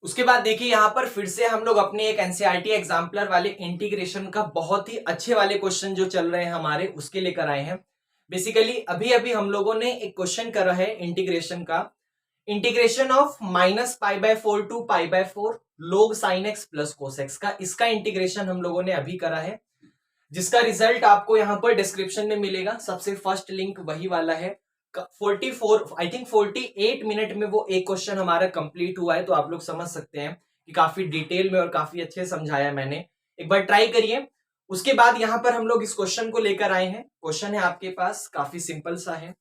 उसके बाद देखिए यहाँ पर फिर से हम लोग अपने एक एनसीईआरटी एग्जाम्पलर वाले इंटीग्रेशन का बहुत ही अच्छे वाले क्वेश्चन जो चल रहे हैं हमारे उसके लेकर आए हैं। बेसिकली अभी अभी हम लोगों ने एक क्वेश्चन करा है इंटीग्रेशन का, integration of -π/4 to π/4 log sin x plus cos x का, इसका इंटीग्रेशन हम लोगों ने अभी करा है, जिसका रिजल्ट आपको यहाँ पर डिस्क्रिप्शन में मिलेगा। सबसे फर्स्ट लिंक वही वाला है। 44 आई थिंक 48 मिनट में वो एक क्वेश्चन हमारा कंप्लीट हुआ है, तो आप लोग समझ सकते हैं कि काफी डिटेल में और काफी अच्छे समझाया मैंने। एक बार ट्राई करिए। उसके बाद यहाँ पर हम लोग इस क्वेश्चन को लेकर आए हैं। क्वेश्चन है आपके पास, काफी सिंपल सा है।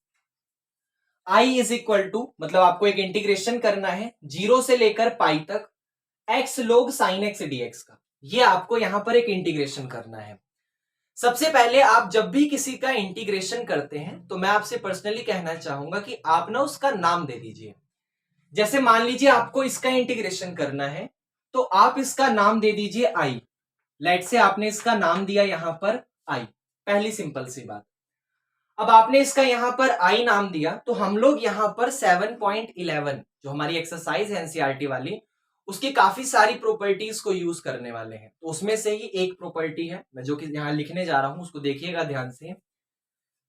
i इज इक्वल टू, मतलब आपको एक इंटीग्रेशन करना है 0 से लेकर पाई तक x log sin x dx का। ये आपको यहां पर एक इंटीग्रेशन करना है। सबसे पहले आप जब भी किसी का इंटीग्रेशन करते हैं तो मैं आपसे पर्सनली कहना चाहूंगा कि आप ना उसका नाम दे दीजिए। जैसे मान लीजिए आपको इसका इंटीग्रेशन करना है तो आप इसका नाम दे दीजिए i। लेट से आपने इसका नाम दिया यहां पर i, पहली सिंपल सी बात। अब आपने इसका यहां पर i नाम दिया तो हम लोग यहां पर 7.11 जो हमारी एक्सरसाइज है एनसीईआरटी वाली, उसकी काफी सारी प्रॉपर्टीज को यूज करने वाले हैं। तो उसमें से ही एक प्रॉपर्टी है मैं जो कि यहां लिखने जा रहा हूं, उसको देखिएगा ध्यान से।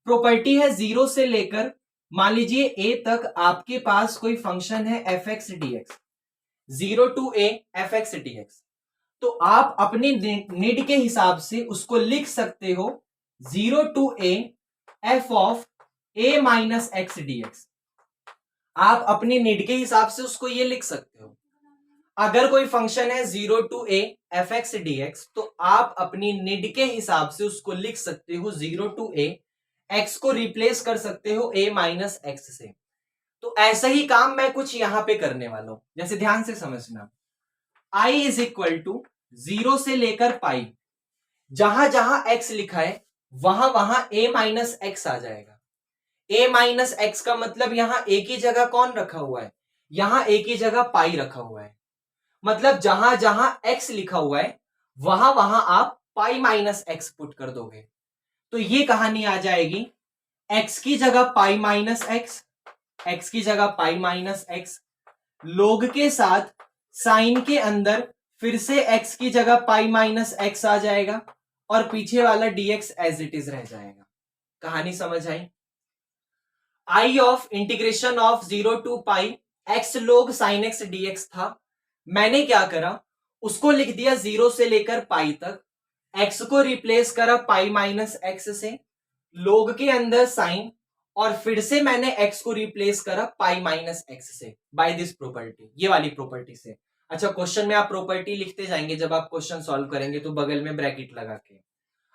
प्रॉपर्टी है 0 से लेकर मान लीजिए a तक आपके पास कोई फंक्शन है f x d x, 0 to a f x d x. तो आप अपने निड के हिसाब से उसको लिख सकते हो 0 to a f of a minus x d x. आप अपने निड के हिसाब से उसको ये लिख सकते हो। अगर कोई फंक्शन है 0 to a f x d x तो आप अपनी निड के हिसाब से उसको लिख सकते हो 0 टू a, x को रिप्लेस कर सकते हो a माइनस एक्स से। तो ऐसा ही काम मैं कुछ यहां पे करने वाला हूं, जैसे ध्यान से समझना। i इज इक्वल टू 0 से लेकर पाई, जहां जहां x लिखा है वहां वहां a माइनस एक्स आ जाएगा। a माइनस एक्स का मतलब यहां a की जगह कौन रखा हुआ है, यहां a की जगह पाई रखा हुआ है। मतलब जहां जहां x लिखा हुआ है वहां वहां आप पाई माइनस एक्स पुट कर दोगे। तो ये कहानी आ जाएगी x की जगह पाई माइनस एक्स, x की जगह पाई माइनस एक्स, लोग के साथ साइन के अंदर फिर से x की जगह पाई माइनस एक्स आ जाएगा और पीछे वाला dx एज इट इज रह जाएगा। कहानी समझ आई। i of integration of 0 to pi x log sin x dx था। मैंने क्या करा, उसको लिख दिया 0 से लेकर पाई तक, x को रिप्लेस करा पाई माइनस एक्स से, लोग के अंदर साइन, और फिर से मैंने x को रिप्लेस करा पाई माइनस एक्स से बाय दिस प्रॉपर्टी, ये वाली प्रॉपर्टी से। अच्छा, क्वेश्चन में आप प्रॉपर्टी लिखते जाएंगे जब आप क्वेश्चन सॉल्व करेंगे तो बगल में ब्रैकेट लगा के।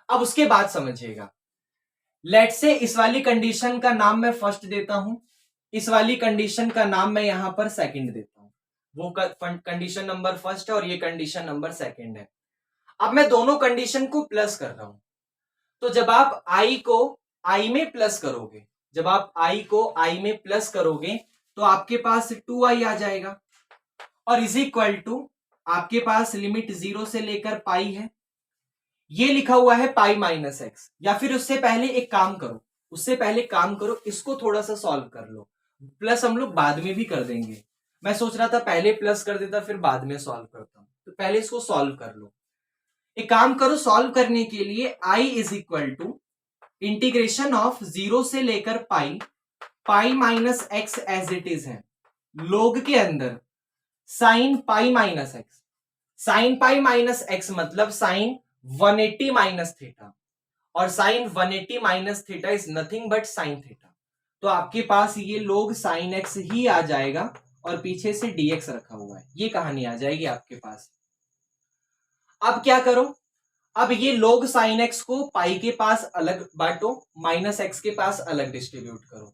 अब उसके बाद समझिएगा, लेट से इस वाली कंडीशन का नाम मैं फर्स्ट देता हूं, इस वाली कंडीशन का नाम मैं यहां पर सेकंड देता हूं। वो कंडीशन नंबर फर्स्ट है और ये कंडीशन नंबर सेकंड है। अब मैं दोनों कंडीशन को प्लस कर रहा हूं। तो जब आप i को i में प्लस करोगे, जब आप i को i में प्लस करोगे तो आपके पास 2i आ जाएगा और इज इक्वल टू आपके पास लिमिट 0 से लेकर पाई है, ये लिखा हुआ है पाई माइनस एक्स। या फिर उससे पहले एक काम करो, उससे पहले काम करो, इसको थोड़ा सा सॉल्व कर लो। प्लस हम लोग बाद में भी कर देंगे, मैं सोच रहा था पहले प्लस कर देता फिर बाद में सॉल्व करता हूं, तो पहले इसको सॉल्व कर लो। एक काम करो, सॉल्व करने के लिए i is equal to integration of 0 से लेकर pi, pi minus x as it is है, लोग के अंदर sine pi minus x. Sine pi minus x मतलब साइन 180 माइनस थीटा, और sine 180 minus theta is nothing but sine theta. तो आपके पास ये लोग साइन एक्स ही आ जाएगा और पीछे से dx रखा हुआ है, ये कहानी आ जाएगी आपके पास। अब क्या करो, अब ये log sin x को पाई के पास अलग बांटो, माइनस एक्स के पास अलग डिस्ट्रीब्यूट करो।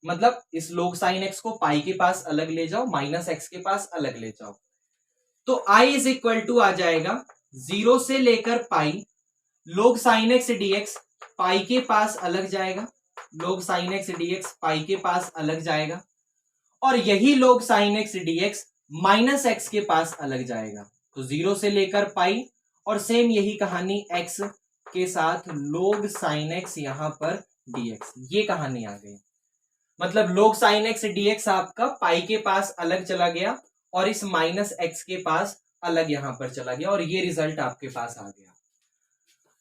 मतलब इस log sin x को पाई के पास अलग ले जाओ, माइनस एक्स के पास अलग ले जाओ। तो i इज इक्वल टू आ जाएगा 0 से लेकर पाई log sin x dx, पाई के पास अलग जाएगा, log sin x dx पाई के पास अलग जाएगा, और यही log sin x dx minus x के पास अलग जाएगा। तो 0 से लेकर पाई और सेम यही कहानी x के साथ log sin x यहां पर dx, ये कहानी आ गई। मतलब log sin x dx आपका पाई के पास अलग चला गया और इस माइनस एक्स के पास अलग यहां पर चला गया और ये रिजल्ट आपके पास आ गया।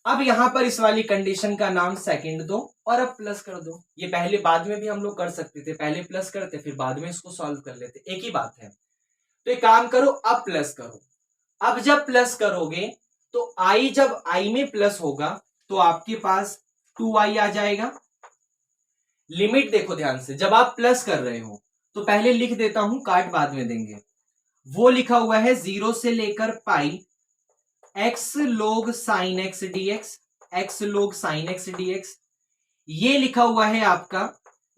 अब यहां पर इस वाली कंडीशन का नाम सेकंड दो और अब प्लस कर दो। ये पहले बाद में भी हम लोग कर सकते थे, पहले प्लस करते फिर बाद में इसको सॉल्व कर लेते, एक ही बात है। तो एक काम करो, अब प्लस करो। अब जब प्लस करोगे तो आई, जब आई में प्लस होगा तो आपके पास 2i आ जाएगा। लिमिट देखो ध्यान से, जब आप प्लस कर रहे हो तो पहले लिख देता हूं, काट बाद में देंगे। वो लिखा हुआ है 0 से लेकर पाई x log sin x dx, x log sin x dx। ये लिखा हुआ है आपका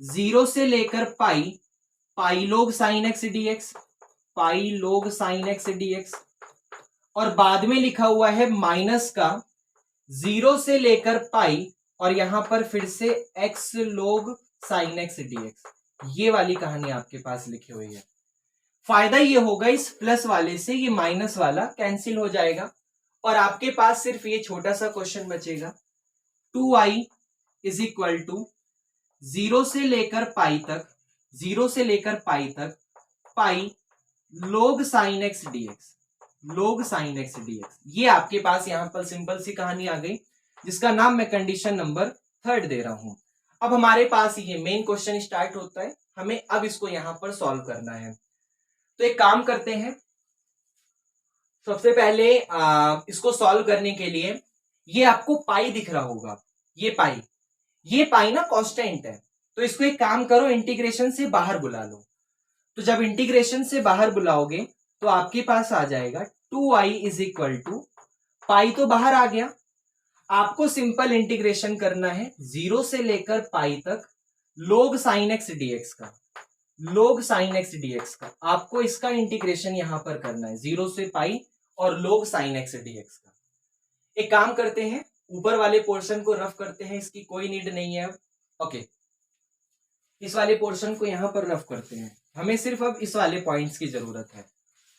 0 से लेकर पाई पाई log sin x dx, पाई log sin x dx। और बाद में लिखा हुआ है माइनस का 0 से लेकर पाई और यहां पर फिर से x log sin x dx। ये वाली कहानी आपके पास लिखी हुई है। फायदा ये होगा इस प्लस वाले से ये माइनस वाला कैंसिल हो जाएगा और आपके पास सिर्फ ये छोटा सा क्वेश्चन बचेगा। 2i इज इक्वल टू 0 से लेकर पाई तक, 0 से लेकर पाई तक पाई log sin x dx, log sin x dx। ये आपके पास यहां पर सिंपल सी कहानी आ गई जिसका नाम मैं कंडीशन नंबर 3 दे रहा हूं। अब हमारे पास ये मेन क्वेश्चन स्टार्ट होता है, हमें अब इसको यहां पर सॉल्व करना है। तो एक काम करते हैं, सबसे पहले इसको सॉल्व करने के लिए ये आपको पाई दिख रहा होगा, ये पाई ना कांस्टेंट है, तो इसको एक काम करो, इंटीग्रेशन से बाहर बुला लो। तो जब इंटीग्रेशन से बाहर बुलाओगे तो आपके पास आ जाएगा 2i इज इक्वल टू, पाई तो बाहर आ गया। आपको सिंपल इंटीग्रेशन करना है 0 से लेकर पाई तक log sin x dx का, log sin x dx का आपको इसका इंटीग्रेशन यहां पर करना है 0 से पाई और log sin x dx का। एक काम करते हैं, ऊपर वाले पोर्शन को रफ करते हैं, इसकी कोई नीड नहीं है अब। ओके, इस वाले पोर्शन को यहां पर रफ करते हैं, हमें सिर्फ अब इस वाले पॉइंट्स की जरूरत है,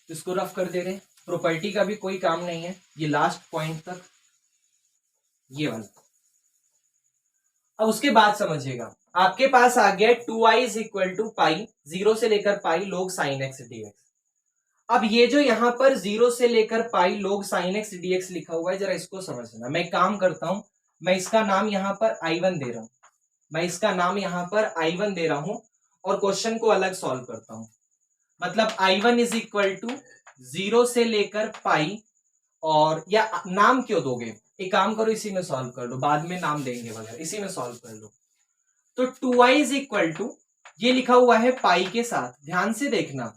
इसको रफ कर दे रहे हैं। प्रॉपर्टी का भी कोई काम नहीं है, ये लास्ट पॉइंट तक, ये वाला। अब उसके बाद समझिएगा, आपके पास आ गया 2i इज इक्वल टू पाई, 0 से लेकर पाई log sin x dx। अब ये जो यहां पर 0 से लेकर पाई log sin x dx लिखा हुआ है, जरा इसको समझना। मैं काम करता हूं, मैं इसका नाम यहां पर i1 दे रहा हूं, मैं इसका नाम यहां पर i1 दे रहा हूं और क्वेश्चन को अलग सॉल्व करता हूं। मतलब i1 इज इक्वल टू 0 से लेकर पाई, और या नाम क्यों दोगे, एक काम करो इसी में सॉल्व कर लो, बाद में नाम देंगे वगैरह, इसी में सॉल्व कर लो। तो 2i इज इक्वल टू, ये लिखा हुआ है पाई के साथ, ध्यान से देखना,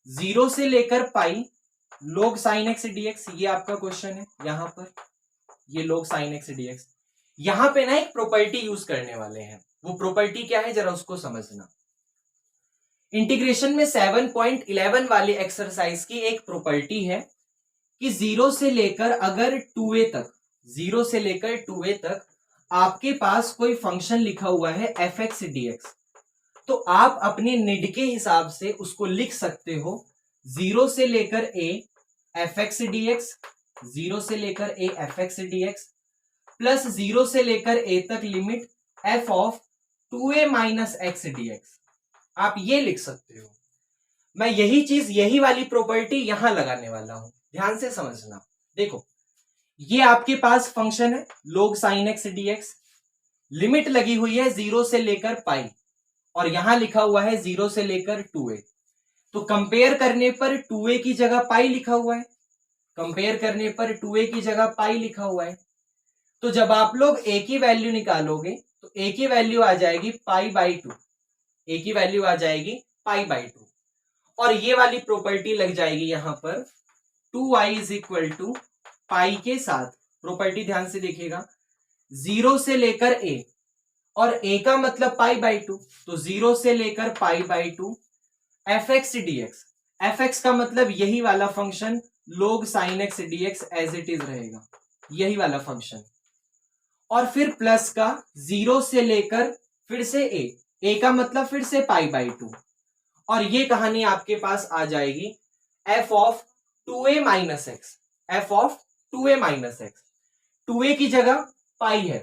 0 से लेकर पाई log sin x dx, ये आपका क्वेश्चन है यहां पर, ये log sin x dx। यहां पे ना एक प्रॉपर्टी यूज करने वाले हैं, वो प्रॉपर्टी क्या है जरा उसको समझना। इंटीग्रेशन में 7.11 वाले एक्सरसाइज की एक प्रॉपर्टी है कि 0 से लेकर अगर 2a तक, 0 से लेकर 2a तक आपके पास कोई फंक्शन लिखा हुआ है fx dx, तो आप अपने निड के हिसाब से उसको लिख सकते हो 0 से लेकर a fx dx, 0 से लेकर a fx dx प्लस 0 से लेकर a तक limit f of 2a minus x dx। आप ये लिख सकते हो। मैं यही चीज, यही वाली प्रॉपर्टी यहां लगाने वाला हूं, ध्यान से समझना। देखो, ये आपके पास फंक्शन है log sin x dx, limit लगी हुई है 0 से लेकर पाई और यहां लिखा हुआ है 0 से लेकर 2a। तो कंपेयर करने पर 2a की जगह पाई लिखा हुआ है, कंपेयर करने पर 2a की जगह पाई लिखा हुआ है। तो जब आप लोग a की वैल्यू निकालोगे तो a की वैल्यू आ जाएगी पाई बाई 2, a की वैल्यू आ जाएगी पाई बाई 2, और ये वाली प्रॉपर्टी लग जाएगी यहां पर 2i इज इक्वल टू पाई के साथ। प्रॉपर्टी ध्यान से देखिएगा, 0 से लेकर a और a का मतलब पाई बाई 2, तो 0 से लेकर pi by 2 fx dx, fx का मतलब यही वाला function log sin x dx as it is रहेगा, यही वाला फंक्शन, और फिर प्लस का 0 से लेकर फिर से a का मतलब फिर से पाई बाई 2, और ये कहानी आपके पास आ जाएगी f of 2a minus x, f of 2a minus x. 2a की जगह पाई है,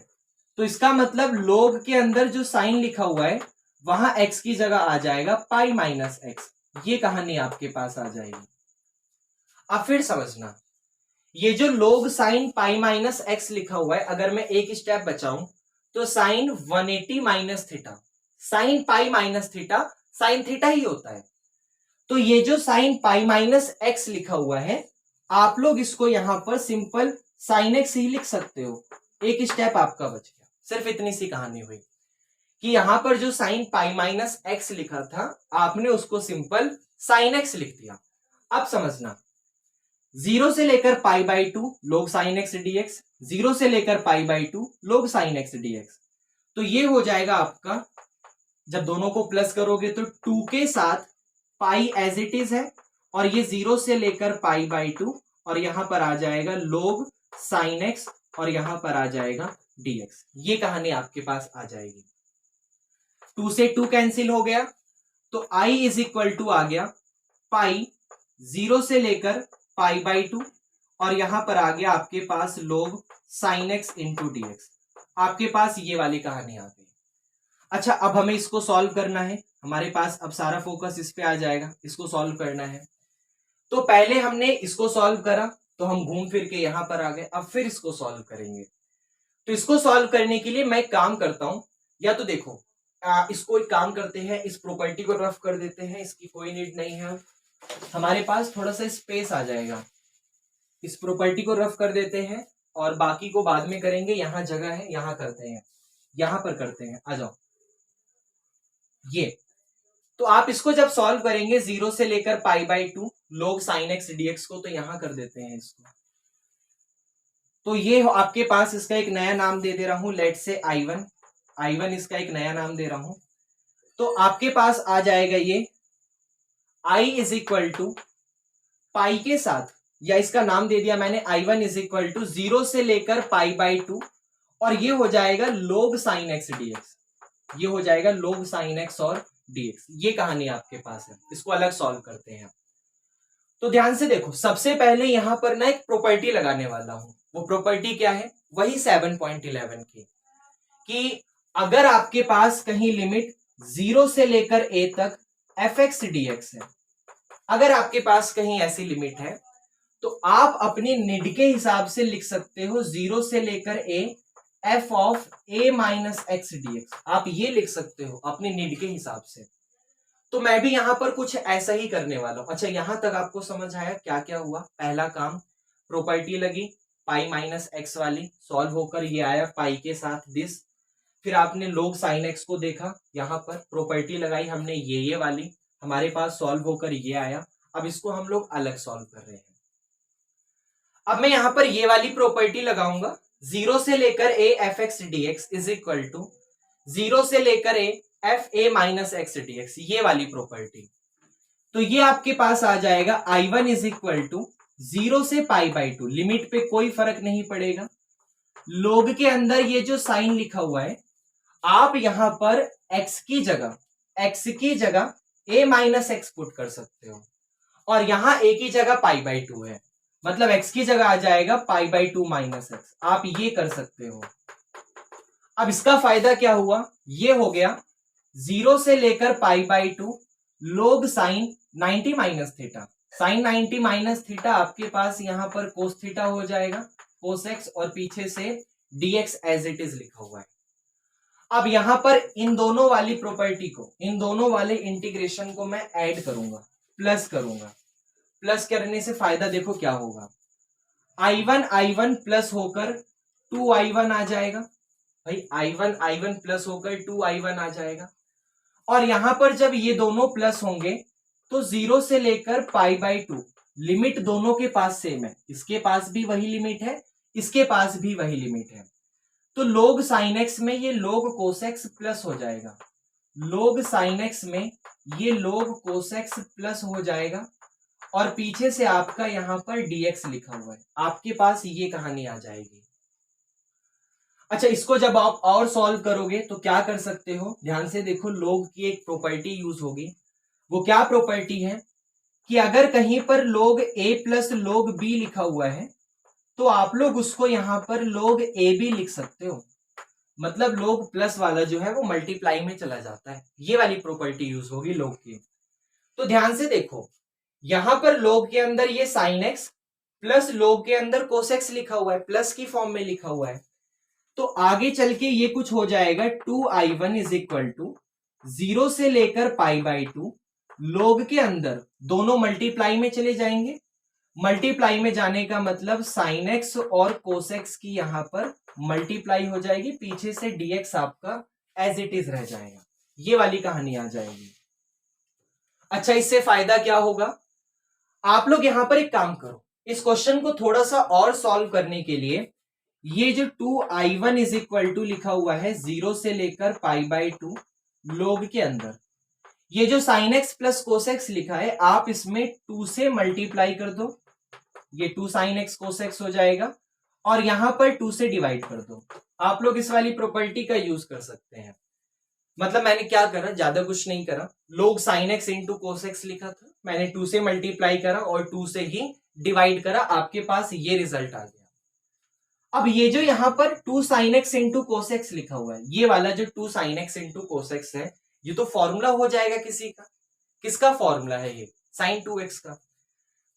तो इसका मतलब log के अंदर जो साइन लिखा हुआ है वहां x की जगह आ जाएगा पाई माइनस एक्स, ये कहानी आपके पास आ जाएगी। अब फिर समझना, ये जो log sine pi minus x लिखा हुआ है, अगर मैं एक स्टेप बचाऊं तो sine 180 minus theta, sine pi minus theta sine theta ही होता है। तो ये जो साइन पाई माइनस एक्स लिखा हुआ है, आप लोग इसको यहां पर सिंपल साइन एक्स ही लिख सकते हो। एक स्टेप आपका बच गया। सिर्फ इतनी सी कहानी हुई कि यहां पर जो साइन पाई माइनस एक्स लिखा था, आपने उसको सिंपल साइन एक्स लिख दिया। अब समझना, 0 से लेकर pi by two log sine x dx, 0 से लेकर pi by two log sine x dx. तो ये हो जाएगा आपका, जब दोनों को प्लस करोगे तो 2 के साथ पाई एज इट इज है, और ये 0 से लेकर पाई बाई टू, और यहां पर आ जाएगा लोग साइन एक्स, और यहां पर आ जाएगा डीएक्स। ये कहानी आपके पास आ जाएगी। 2 से 2 कैंसिल हो गया, तो i इज इक्वल टू आ गया पाई 0 से लेकर पाई बाई टू, और यहां पर आ गया आपके पास लोग साइन एक्स इंटू डीएक्स। आपके पास ये वाली कहानी आ गई। अच्छा, अब हमें इसको सॉल्व करना है। हमारे पास अब सारा फोकस इस पे आ जाएगा, इसको सॉल्व करना है। तो पहले हमने इसको सॉल्व करा, तो हम घूम फिर के यहां पर आ गए। अब फिर इसको सॉल्व करेंगे। तो इसको सॉल्व करने के लिए मैं एक काम करता हूं, या तो देखो इसको एक काम करते हैं, इस प्रॉपर्टी को रफ कर देते हैं, इसकी कोई नीड नहीं है। हमारे पास थोड़ा सा स्पेस आ जाएगा, इस प्रॉपर्टी को रफ कर देते हैं, और बाकी को बाद में करेंगे। यहां जगह है, यहां करते हैं, यहां पर करते हैं। आ जाओ, ये तो आप इसको जब सॉल्व करेंगे 0 से लेकर pi by two log sine x dx को, तो यहां कर देते हैं इसको। तो ये आपके पास, इसका एक नया नाम दे रहा हूं, लेट से I1, I1 इसका एक नया नाम दे रहा हूं। तो आपके पास आ जाएगा ये I इज इक्वल टू पाई के साथ, या इसका नाम दे दिया मैंने I1 इज इक्वल टू 0 से लेकर पाई बाई टू, और ये हो जाएगा लोग साइन एक्स डीएक्स। ये हो जाएगा लोग साइन एक्स और डीएक्स। ये कहानी आपके पास है, इसको अलग सॉल्व करते हैं। तो ध्यान से देखो, सबसे पहले यहां पर ना एक प्रॉपर्टी लगाने वाला हूं। वो प्रॉपर्टी क्या है? वही 7.11 की, कि अगर आपके पास कहीं लिमिट 0 से लेकर a तक एफ एक्स डीएक्स है, अगर आपके पास कहीं ऐसी लिमिट है, तो आप अपनी निड के हिसाब से लिख सकते हो 0 से लेकर a f of a minus x dx. आप ये लिख सकते हो अपनी निड के हिसाब से। तो मैं भी यहां पर कुछ ऐसा ही करने वाला हूं। अच्छा, यहां तक आपको समझ आया क्या क्या हुआ? पहला काम, प्रॉपर्टी लगी पाई माइनस एक्स वाली, सॉल्व होकर ये आया पाई के साथ दिस। फिर आपने लोग साइन एक्स को देखा, यहां पर प्रॉपर्टी लगाई हमने ये वाली, हमारे पास सॉल्व होकर ये आया। अब इसको हम लोग अलग सॉल्व कर रहे हैं। अब मैं यहां पर ये वाली प्रॉपर्टी लगाऊंगा, 0 से लेकर a f x dx is equal to 0 से लेकर a f a minus x dx, ये वाली प्रॉपर्टी। तो ये आपके पास आ जाएगा I1 इज इक्वल टू 0 से पाई बाई टू, लिमिट पे कोई फर्क नहीं पड़ेगा। लोग के अंदर ये जो साइन लिखा हुआ है, आप यहां पर x की जगह a माइनस एक्स पुट कर सकते हो, और यहां a की जगह पाई बाई टू है, मतलब x की जगह आ जाएगा पाई बाई टू माइनस एक्स। आप ये कर सकते हो। अब इसका फायदा क्या हुआ? ये हो गया 0 से लेकर pi by two log sine 90 minus theta, sine 90 minus theta आपके पास यहां पर कोस थीटा हो जाएगा, कोस एक्स, और पीछे से dx एज इट इज लिखा हुआ है। अब यहां पर इन दोनों वाली प्रॉपर्टी को, इन दोनों वाले इंटीग्रेशन को मैं ऐड करूंगा, प्लस करूंगा। प्लस करने से फायदा देखो क्या होगा, I1 प्लस होकर 2I1 आ जाएगा। भाई I1 प्लस होकर 2I1 आ जाएगा, और यहां पर जब ये दोनों प्लस होंगे तो 0 से लेकर पाई बाई टू, लिमिट दोनों के पास सेम है, इसके पास भी वही लिमिट है, इसके पास भी वही लिमिट है। तो लोग साइन एक्स में ये लोग कोसेक्स प्लस हो जाएगा, लोग साइन एक्स में ये लोग कोसेक्स प्लस हो जाएगा, और पीछे से आपका यहां पर dx लिखा हुआ है। आपके पास ये कहानी आ जाएगी। अच्छा, इसको जब आप और सॉल्व करोगे तो क्या कर सकते हो? ध्यान से देखो, लोग की एक प्रॉपर्टी यूज होगी। वो क्या प्रॉपर्टी है कि अगर कहीं पर लोग a प्लस लोग b लिखा हुआ है, तो आप लोग उसको यहां पर लोग ए बी लिख सकते हो, मतलब लोग प्लस वाला जो है वो मल्टीप्लाई में चला जाता है। ये वाली प्रॉपर्टी यूज होगी लोग की। तो ध्यान से देखो, यहां पर log के अंदर ये sin x प्लस log के अंदर cos x लिखा हुआ है, प्लस की फॉर्म में लिखा हुआ है। तो आगे चल के ये कुछ हो जाएगा 2i1 इज इक्वल टू 0 से लेकर π/2 log के अंदर दोनों मल्टीप्लाई में चले जाएंगे। मल्टीप्लाई में जाने का मतलब sin x और cos x की यहां पर मल्टीप्लाई हो जाएगी, पीछे से dx आपका एज इट इज रह जाएगा। ये वाली कहानी आ जाएगी। अच्छा, इससे फायदा क्या होगा? आप लोग यहां पर एक काम करो, इस क्वेश्चन को थोड़ा सा और सॉल्व करने के लिए ये जो 2i1 इज इक्वल टू लिखा हुआ है 0 से लेकर π/2 log के अंदर, ये जो sin x plus cos x लिखा है आप इसमें 2 से मल्टीप्लाई कर दो, ये 2 sin x cos x हो जाएगा, और यहां पर 2 से डिवाइड कर दो। आप लोग इस वाली प्रॉपर्टी का यूज कर सकते हैं। मतलब मैंने क्या करा, ज्यादा कुछ नहीं करा, लोग sin x into cos x लिखा था, मैंने 2 से मल्टीप्लाई करा और 2 से ही डिवाइड करा, आपके पास ये रिजल्ट आ गया। अब ये जो यहां पर 2 sin x into cos x लिखा हुआ है, ये वाला जो 2 sin x into cos x है, ये तो फॉर्मूला हो जाएगा किसी का। किसका फॉर्मूला है ये? sin 2x का।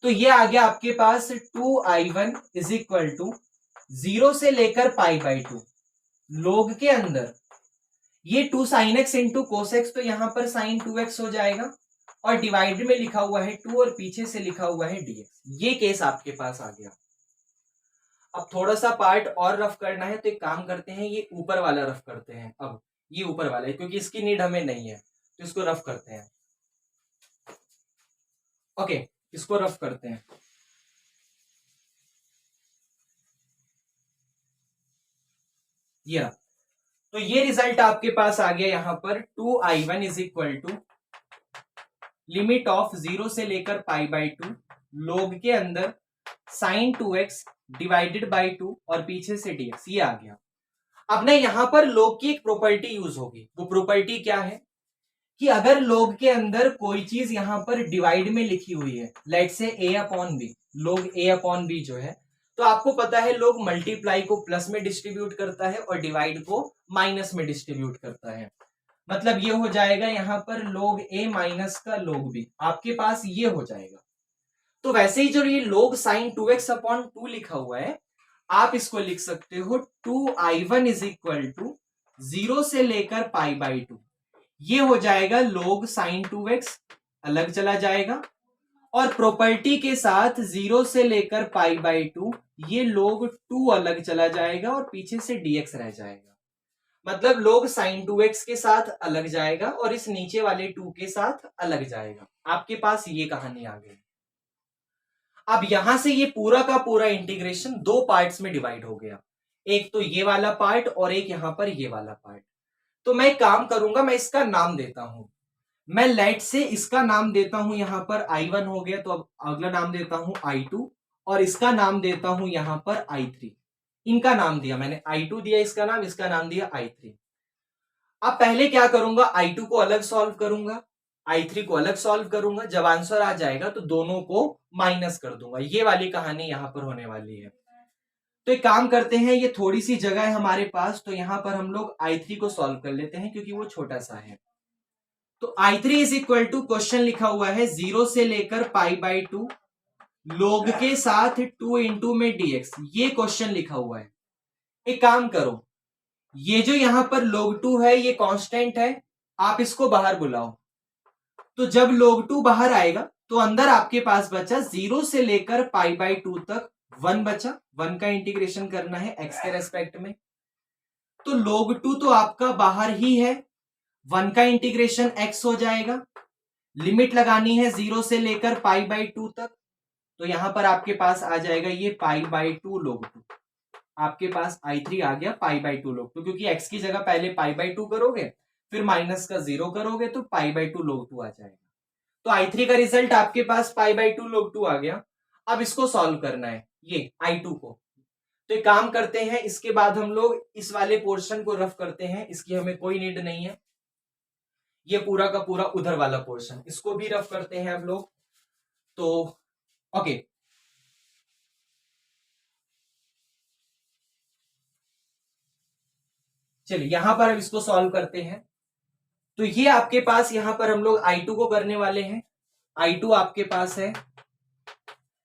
तो ये आ गया आपके पास 2i1 इज इक्वल टू 0 से लेकर π/2 log के अंदर ये 2 sin x into cos x, तो यहां पर sin 2x हो जाएगा, और डिवाइड में लिखा हुआ है 2 और पीछे से लिखा हुआ है dx। ये केस आपके पास आ गया। अब थोड़ा सा पार्ट और रफ करना है, तो एक काम करते हैं, ये ऊपर वाला रफ करते हैं। अब ये ऊपर वाला है क्योंकि इसकी नीड हमें नहीं है, तो इसको रफ करते हैं। ओके, इसको रफ करते हैं। तो ये रिजल्ट आपके पास आ गया यहां पर 2i1 is equal to limit of 0 से लेकर π/2 log के अंदर sin 2x डिवाइडेड बाई 2 और पीछे से dx, ये आ गया। अब ना यहां पर log की एक प्रॉपर्टी यूज होगी। वो प्रॉपर्टी क्या है कि अगर log के अंदर कोई चीज यहां पर डिवाइड में लिखी हुई है, लेट से a/b, log a/b जो है, तो आपको पता है log मल्टीप्लाई को प्लस में डिस्ट्रीब्यूट करता है और डिवाइड को माइनस में डिस्ट्रीब्यूट करता है। मतलब ये हो जाएगा यहां पर log a माइनस का log b, आपके पास ये हो जाएगा। तो वैसे ही जो ये log sin 2x/2 लिखा हुआ है, आप इसको लिख सकते हो 2i1 इज इक्वल टू 0 से लेकर π/2, ये हो जाएगा log sin 2x, अलग चला जाएगा, और प्रॉपर्टी के साथ 0 से लेकर π/2 ये log 2 अलग चला जाएगा और पीछे से dx रह जाएगा। मतलब log sin 2x के साथ अलग जाएगा और इस नीचे वाले 2 के साथ अलग जाएगा। आपके पास ये कहानी आ गई। अब यहां से ये पूरा का पूरा इंटीग्रेशन दो पार्ट्स में डिवाइड हो गया, एक तो ये वाला पार्ट और एक यहां पर ये वाला पार्ट। तो मैं काम करूंगा, मैं इसका नाम देता हूं, मैं लेट से इसका नाम देता हूं यहां पर i1 हो गया, तो अब अगला नाम देता हूं i2, और इसका नाम देता हूं यहां पर i3। इनका नाम दिया मैंने, i2 दिया इसका नाम, इसका नाम दिया i3। अब पहले क्या करूंगा, i2 को अलग सॉल्व करूंगा, i3 को अलग सॉल्व करूंगा, जब आंसर आ जाएगा तो दोनों को माइनस कर दूंगा। ये वाली कहानी यहां पर होने वाली है। तो एक काम करते हैं, ये थोड़ी सी जगह है हमारे पास, तो यहां पर हम लोग i3 को सॉल्व कर लेते हैं क्योंकि वो छोटा सा है। तो i3 is equal to, question लिखा हुआ है 0 से लेकर π/2 log के साथ 2 इंटू में dx, ये क्वेश्चन लिखा हुआ है। एक काम करो, ये जो यहां पर log 2 है ये कांस्टेंट है, आप इसको बाहर बुलाओ। तो जब log 2 बाहर आएगा तो अंदर आपके पास बचा 0 से लेकर π/2 तक 1 बचा, 1 का इंटीग्रेशन करना है x के रेस्पेक्ट में। तो log 2 तो आपका बाहर ही है, 1 का इंटीग्रेशन x हो जाएगा, लिमिट लगानी है 0 से लेकर π/2 तक, तो यहां पर आपके पास आ जाएगा ये π/2 log 2। आपके पास i3 आ गया π/2 log 2, क्योंकि x की जगह पहले π/2 करोगे फिर माइनस का 0 करोगे तो π/2 log 2 आ जाएगा। तो i3 का रिजल्ट आपके पास π/2 log 2 आ गया। अब इसको सॉल्व करना है ये i2 को, तो एक काम करते हैं, इसके बाद हम लोग इस वाले पोर्शन को रफ करते हैं, इसकी हमें कोई नीड नहीं है। ये पूरा का पूरा उधर वाला पोर्शन, इसको भी रफ करते हैं हम लोग। तो ओके, चलिए यहां पर अब इसको सॉल्व करते हैं। तो ये आपके पास यहां पर हम लोग i2 को करने वाले हैं, I2 आपके पास है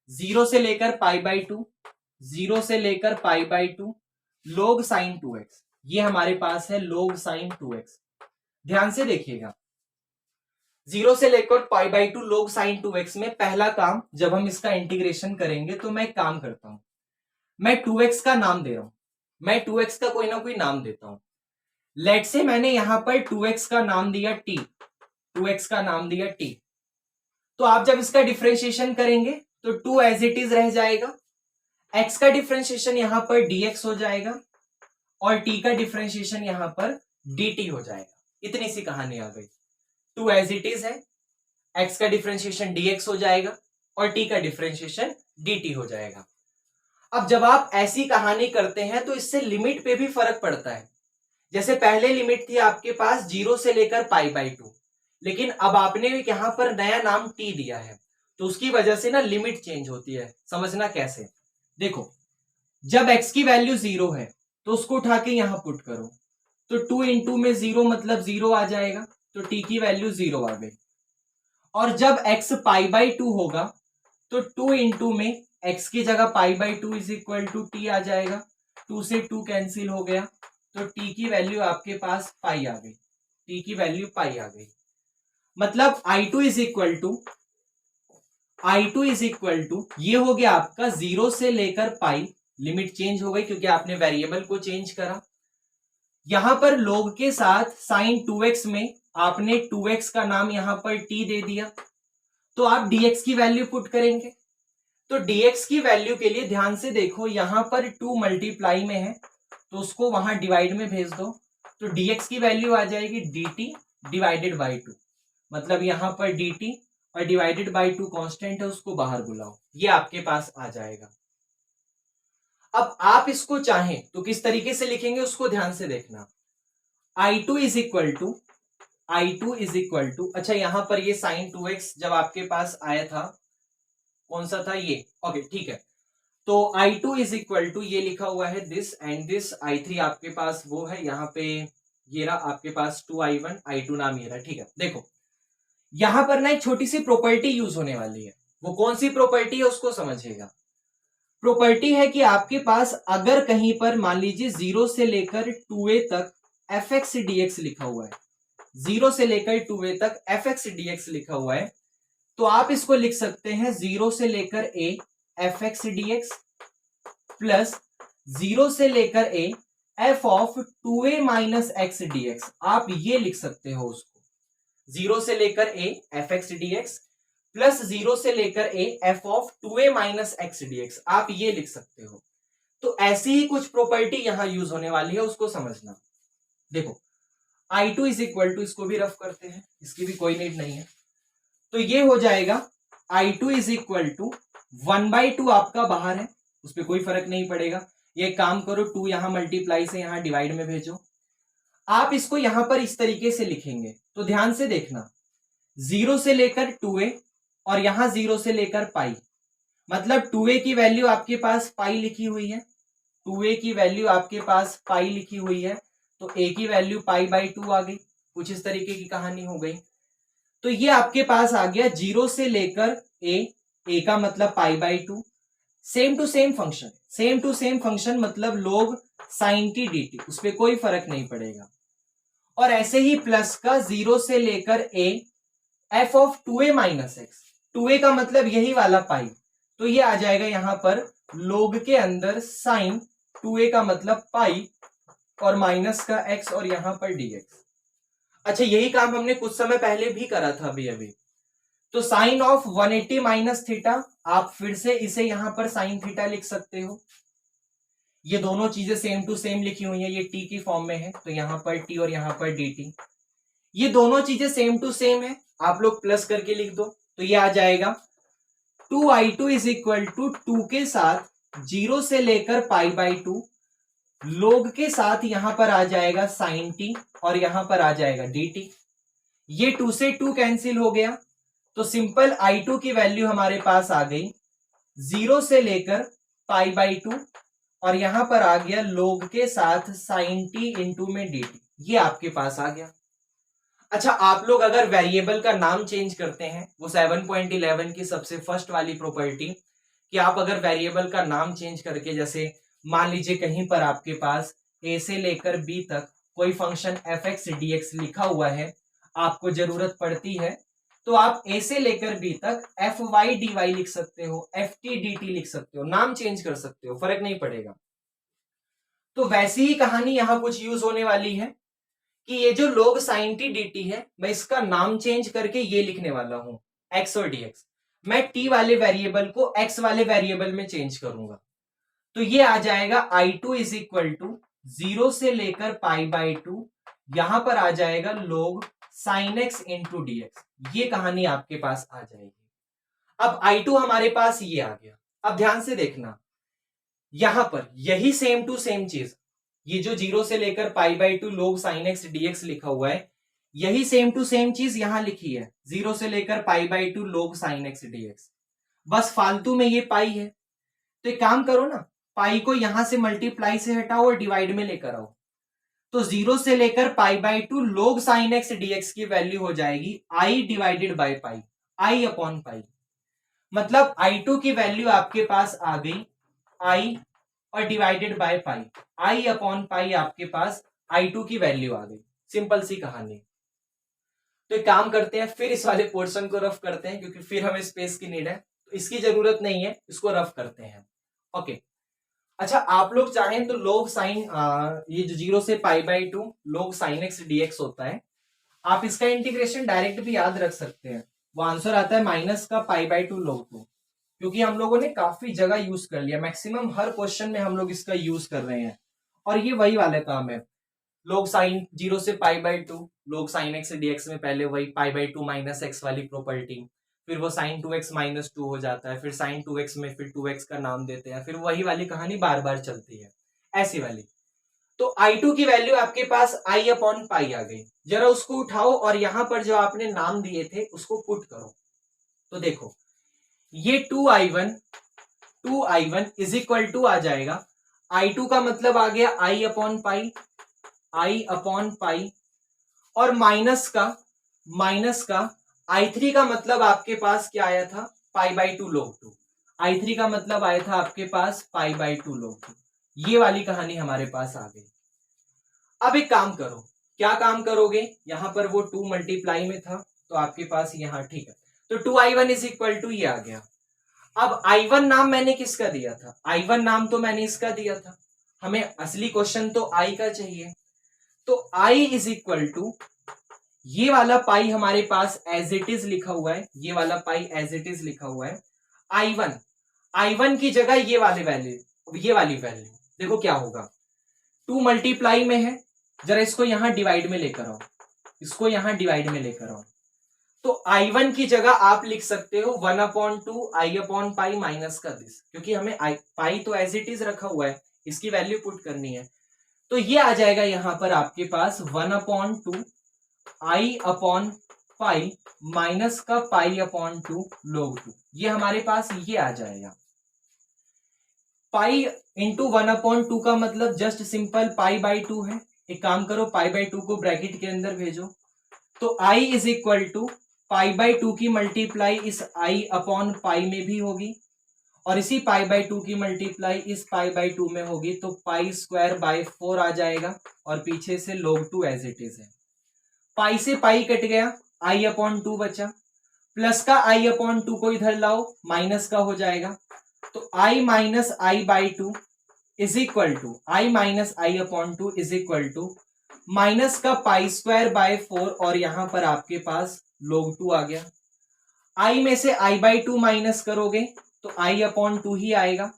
0 से लेकर π/2, 0 से लेकर π/2 log sin 2x, ये हमारे पास है log sin 2x। ध्यान से देखिएगा 0 से लेकर π/2 log sin 2x में पहला काम, जब हम इसका इंटीग्रेशन करेंगे तो मैं एक काम करता हूं, मैं 2x का नाम दे रहा हूं, मैं 2x का कोई ना कोई नाम देता हूं। लेट से मैंने यहां पर 2x का नाम दिया t, 2x का नाम दिया t, तो आप जब इसका डिफरेंशिएशन करेंगे तो 2 एज इट इज रह जाएगा, x का डिफरेंशिएशन यहां पर dx हो जाएगा और t का डिफरेंशिएशन यहां पर dt हो जाएगा। इतनी सी कहानी आ गई। 2 एज इट इज है, x का डिफरेंशिएशन dx हो जाएगा और t का डिफरेंशिएशन dt हो जाएगा। अब जब आप ऐसी कहानी करते हैं तो इससे लिमिट पे भी फर्क पड़ता है। जैसे पहले लिमिट थी आपके पास 0 से लेकर π/2, लेकिन अब आपने यहां पर नया नाम t दिया है, तो उसकी वजह से ना लिमिट चेंज होती है। समझना कैसे, देखो जब x की वैल्यू 0 है तो उसको उठा के यहां पुट करो, तो 2 इंटू में 0 मतलब 0 आ जाएगा, तो t की वैल्यू 0 आ गई। और जब x π/2 होगा तो 2 इंटू में x की जगह π/2 इज इक्वल टू t आ जाएगा, 2 से 2 कैंसिल हो गया, तो t की वैल्यू आपके पास पाई आ गई, t की वैल्यू पाई आ गई। मतलब I2 इज इक्वल टू ये हो गया आपका 0 से लेकर पाई, लिमिट चेंज हो गई क्योंकि आपने वेरिएबल को चेंज करा। यहां पर log के साथ sin 2x में आपने 2x का नाम यहां पर t दे दिया, तो आप dx की वैल्यू पुट करेंगे। तो dx की वैल्यू के लिए ध्यान से देखो, यहां पर 2 मल्टीप्लाई में है तो उसको वहां डिवाइड में भेज दो, तो dx की वैल्यू आ जाएगी dt डिवाइडेड बाई 2, मतलब यहां पर dt और डिवाइडेड बाई 2 कांस्टेंट है, उसको बाहर बुलाओ, ये आपके पास आ जाएगा। अब आप इसको चाहें तो किस तरीके से लिखेंगे उसको ध्यान से देखना। I2 इज इक्वल टू अच्छा यहां पर ये sin 2x जब आपके पास आया था, कौन सा था ये, ओके ठीक है, तो I2 इज इक्वल टू ये लिखा हुआ है दिस एंड दिस, I3 आपके पास वो है यहाँ पे, ये रहा आपके पास 2I1, I2 नाम ये रहा, ठीक है। देखो यहां पर ना एक छोटी सी प्रॉपर्टी यूज होने वाली है, वो कौन सी प्रॉपर्टी है उसको समझिएगा। प्रॉपर्टी है कि आपके पास अगर कहीं पर मान लीजिए 0 से लेकर 2a तक fx dx लिखा हुआ है, 0 से लेकर 2a तक fx dx लिखा हुआ है, तो आप इसको लिख सकते हैं 0 से लेकर a fx dx प्लस 0 से लेकर a f of 2a minus x dx, आप ये लिख सकते हो उसको, 0 से लेकर a fx dx प्लस 0 से लेकर a f of 2a minus x dx, आप ये लिख सकते हो। तो ऐसी ही कुछ प्रॉपर्टी यहां यूज होने वाली है, उसको समझना। देखो I2 इज इक्वल टू, इसको भी रफ करते हैं, इसकी भी कोई नीड नहीं है, तो ये हो जाएगा I2 इज इक्वल टू 1/2 आपका बाहर है, उस पर कोई फर्क नहीं पड़ेगा, ये काम करो 2 यहां मल्टीप्लाई से यहां डिवाइड में भेजो। आप इसको यहां पर इस तरीके से लिखेंगे, तो ध्यान से देखना 0 से लेकर 2a और यहां 0 से लेकर पाई, मतलब 2a की वैल्यू आपके पास पाई लिखी हुई है, 2a की वैल्यू आपके पास पाई लिखी हुई है, तो a की वैल्यू π/2 आ गई, कुछ इस तरीके की कहानी हो गई। तो ये आपके पास आ गया 0 से लेकर a का मतलब π/2, सेम टू सेम फंक्शन मतलब log sin t dt, उस पर कोई फर्क नहीं पड़ेगा। और ऐसे ही प्लस का 0 से लेकर a f of 2a minus x, 2a का मतलब यही वाला पाई, तो ये आ जाएगा यहां पर log के अंदर sin 2a का मतलब पाई और माइनस का x और यहां पर dx। अच्छा यही काम हमने कुछ समय पहले भी करा था अभी। तो साइन ऑफ 180 माइनस थीटा, आप फिर से इसे यहां पर साइन थीटा लिख सकते हो, ये दोनों चीजें सेम टू सेम लिखी हुई है, ये t की फॉर्म में है, तो यहां पर t और यहां पर dt, ये दोनों चीजें सेम टू सेम है, आप लोग प्लस करके लिख दो, तो ये आ जाएगा 2I2 इज इक्वल टू 2 के साथ 0 से लेकर π/2 log के साथ यहां पर आ जाएगा sin t और यहां पर आ जाएगा dt, ये 2 से 2 कैंसिल हो गया, तो सिंपल I2 की वैल्यू हमारे पास आ गई 0 से लेकर π/2 और यहां पर आ गया log के साथ sin t इंटू में dt, ये आपके पास आ गया। अच्छा, आप लोग अगर वेरिएबल का नाम चेंज करते हैं, वो 7.11 की सबसे फर्स्ट वाली प्रॉपर्टी कि आप अगर वेरिएबल का नाम चेंज करके, जैसे मान लीजिए कहीं पर आपके पास ए से लेकर बी तक कोई function F x d x लिखा हुआ है, आपको जरूरत पड़ती है तो आप ए से लेकर बी तक एफ वाई डी वाई लिख सकते हो, एफ टी डी टी लिख सकते हो, नाम चेंज कर सकते हो, फर्क नहीं पड़ेगा। तो वैसी ही कहानी यहां कुछ यूज होने वाली है कि ये जो log sin t dt है, मैं इसका नाम चेंज करके ये लिखने वाला हूं x और dx। मैं t वाले वेरिएबल को x वाले वेरिएबल में चेंज करूंगा, तो ये आ जाएगा i2 इज इक्वल टू 0 से लेकर पाई बाई 2, यहां पर आ जाएगा log sin x into dx। ये कहानी आपके पास आ जाएगी। अब i2 हमारे पास ये आ गया। अब ध्यान से देखना, यहां पर यही सेम टू सेम चीज, ये जो 0 से लेकर pi by 2 log sin x dx लिखा हुआ है, यही सेम टू सेम चीज यहां लिखी है, 0 से लेकर pi by 2 log sin x dx। बस फालतू में ये पाई है, तो एक काम करो ना, पाई को यहां से मल्टीप्लाई से हटाओ और डिवाइड में लेकर आओ, तो 0 से लेकर pi by 2 log sin x dx की वैल्यू हो जाएगी i divided by pi, i upon pi. मतलब i2 की वैल्यू आपके पास आ गई i और divided by pi, I upon pi आपके पास i2 की वैल्यू आ गई। सिंपल सी कहानी। तो एक काम करते हैं, फिर इस वाले पोर्शन को रफ करते हैं, क्योंकि फिर हमें स्पेस की नीड है, तो इसकी जरूरत नहीं है, इसको रफ करते हैं। ओके, अच्छा आप लोग चाहें तो log साइन, ये जो 0 से पाई by 2 log sin x dx होता है, आप इसका इंटीग्रेशन डायरेक्ट भी याद रख सकते हैं। वो आंसर आता है माइनस का पाई बाई 2 log 2, क्योंकि हम लोगों ने काफी जगह यूज कर लिया, मैक्सिमम हर क्वेश्चन में हम लोग इसका यूज कर रहे हैं, और ये वही वाला काम है। log साइन 0 से पाई by 2 log sin x dx में पहले वही पाई बाई 2 माइनस एक्स वाली प्रॉपर्टी, फिर वो sin 2x माइनस 2 हो जाता है, फिर sin 2x में फिर 2x का नाम देते हैं, फिर वही वाली कहानी बार बार चलती है, ऐसी वाली। तो i2 की वैल्यू आपके पास i अपॉन पाई आ गई। जरा उसको उठाओ और यहां पर जो आपने नाम दिए थे उसको पुट करो, तो देखो ये 2i1 इज इक्वल टू आ जाएगा, i2 का मतलब आ गया i अपॉन पाई, और माइनस का i3 का मतलब आपके पास क्या आया था, पाई बाई 2 log 2। i3 का मतलब आया था आपके पास पाई बाई 2 log 2। ये वाली कहानी हमारे पास आ गई। अब एक काम करो, क्या काम करोगे, यहां पर वो 2 मल्टीप्लाई में था, तो आपके पास यहां, ठीक है, तो 2i1 इज इक्वल टू ये आ गया। अब i1 नाम मैंने किसका दिया था, i1 नाम तो मैंने इसका दिया था, हमें असली क्वेश्चन तो i का चाहिए, तो i इज इक्वल टू ये वाला पाई हमारे पास एज इट इज लिखा हुआ है, ये वाला पाई एज इट इज लिखा हुआ है, i1 की जगह ये वाली वैल्यू देखो क्या होगा, 2 मल्टीप्लाई में है, जरा इसको यहां डिवाइड में लेकर आओ, तो i1 की जगह आप लिख सकते हो 1/2 i अपॉन पाई माइनस का दिस, क्योंकि हमें पाई तो एज इट इज रखा हुआ है, इसकी वैल्यू पुट करनी है, तो ये आ जाएगा यहां पर आपके पास 1/2 i अपॉन पाई माइनस का पाई अपॉन 2 log 2। ये हमारे पास ये आ जाएगा। पाई इंटू 1/2 का मतलब जस्ट सिंपल पाई बाई 2 है। एक काम करो, पाई बाई 2 को ब्रैकेट के अंदर भेजो, तो i is equal to pi by 2 की मल्टीप्लाई इस i अपॉन पाई में भी होगी, और इसी पाई बाई 2 की मल्टीप्लाई इस पाई बाई 2 में होगी, तो पाई स्क्वायर बाई 4 आ जाएगा, और पीछे से log 2 एज इट इज है। पाई से पाई कट गया, i अपॉन 2 बचा, प्लस का i अपॉन 2 को इधर लाओ, माइनस का हो जाएगा, तो i minus i by 2 is equal to i minus i upon 2 is equal to minus का पाई स्क्वायर बाय 4, और यहां पर आपके पास log 2 आ गया। i में से i बाई 2 माइनस करोगे तो i अपॉन 2 ही आएगा,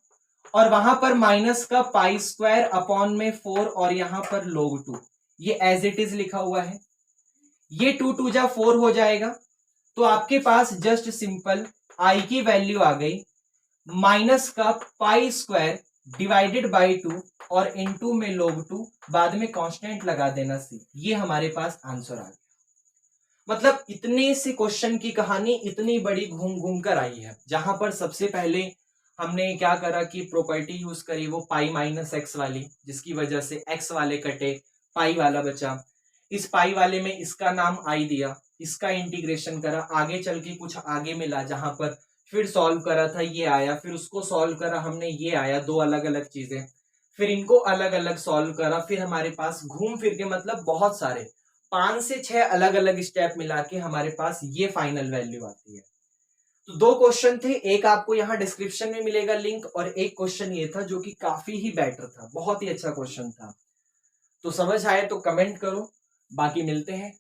और वहां पर माइनस का पाई स्क्वायर अपॉन में 4, और यहां पर log 2, ये एज इट इज लिखा हुआ है, ये 2 2 जा 4 हो जाएगा, तो आपके पास जस्ट सिंपल i की वैल्यू आ गई माइनस का पाई स्क्वायर डिवाइडेड बाई 2 और इनटू में log 2, बाद में कांस्टेंट लगा देना c। ये हमारे पास आंसर आ गया। मतलब इतने से क्वेश्चन की कहानी इतनी बड़ी घूम घूम कर आई है, जहां पर सबसे पहले हमने क्या करा कि प्रॉपर्टी यूज करी वो पाई माइनस एक्स वाली, जिसकी वजह से एक्स वाले कटे, पाई वाला बचा। इस पाई वाले में इसका नाम आई दिया, इसका इंटीग्रेशन करा, आगे चल के कुछ आगे मिला जहां पर फिर सॉल्व करा था ये आया, फिर उसको सॉल्व करा हमने ये आया, दो अलग अलग चीजें, फिर इनको अलग अलग सॉल्व करा, फिर हमारे पास घूम फिर के मतलब बहुत सारे 5 से 6 अलग अलग स्टेप मिला के हमारे पास ये फाइनल वैल्यू आती है। तो दो क्वेश्चन थे, एक आपको यहाँ डिस्क्रिप्शन में मिलेगा लिंक, और एक क्वेश्चन ये था जो कि काफी ही बेटर था, बहुत ही अच्छा क्वेश्चन था। तो समझ आए तो कमेंट करो, बाकी मिलते हैं